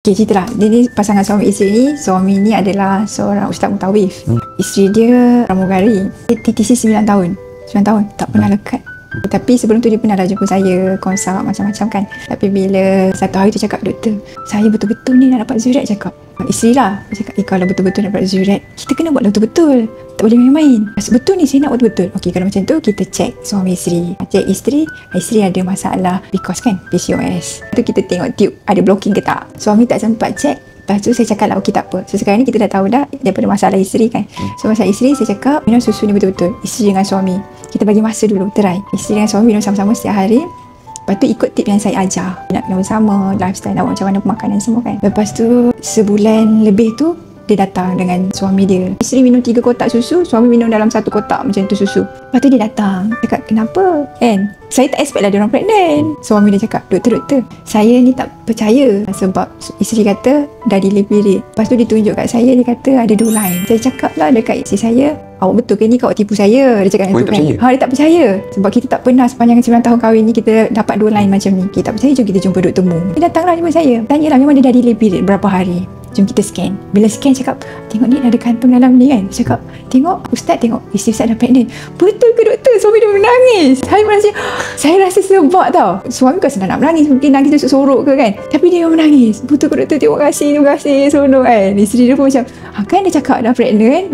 Okay, cerita lah. Dia ni pasangan suami isteri ni. Suami ni adalah seorang ustaz mutawif. Isteri dia pramugari. Dia TTC 9 tahun. 9 tahun. Tak pernah lekat. Tapi sebelum tu dia pernah dah jumpa saya, konsult macam-macam kan. Tapi bila satu hari tu cakap, doktor, saya betul-betul ni nak dapat zuret, cakap. Isteri lah. Dia cakap, kalau betul-betul nak dapat zuret, kita kena buat betul-betul. Tak boleh main-main. Betul ni saya nak buat betul. Okey, kalau macam tu kita check suami isteri. Check isteri ada masalah PCOS kan, PCOS. Tu kita tengok tube ada blocking ke tak. Suami tak sempat check. Lepas tu saya cakap lah, okey tak apa. So sekarang ni kita dah tahu dah daripada masalah isteri kan. So masalah isteri saya cakap minum susu ni betul-betul. Isteri dengan suami. Kita bagi masa dulu, try. Isteri dengan suami minum sama-sama setiap hari. Lepas tu ikut tip yang saya ajar. Nak kena bersama, lifestyle nak macam mana pemakanan semua kan. Lepas tu sebulan lebih tu dia datang dengan suami dia. Isteri minum 3 kotak susu, suami minum dalam 1 kotak macam tu susu. Lepas tu dia datang. Cakap, kenapa? Kan? Saya tak expect lah dia orang pregnant. Suami dia cakap, doktor, saya ni tak percaya. Sebab isteri kata dah delay period. Lepas tu dia tunjuk kat saya, dia kata ada 2 line. Saya cakap lah dekat isteri saya, awak betul ke ni, kau tipu saya? Dia cakap macam tu kan. Dia tak percaya. Sebab kita tak pernah sepanjang 9 tahun kahwin ni kita dapat 2 line macam ni. Kita tak percaya, jom kita jumpa doktor mu. Dia datanglah jumpa saya. Tanyalah memang dia dah delay period berapa hari. Jom kita scan. Bila scan cakap, tengok ni ada kantung dalam ni kan. Cakap, tengok ustaz, tengok isteri ustaz dah pregnant. Betul ke doktor? Suami dia menangis. Saya rasa sebab tau. Suami kan senang nak menangis, mungkin nangis dia sorok ke kan. Tapi dia menangis. Betul ke doktor? Terima kasih seronok kan. Isteri dia pun macam, kan dia cakap dah pregnant.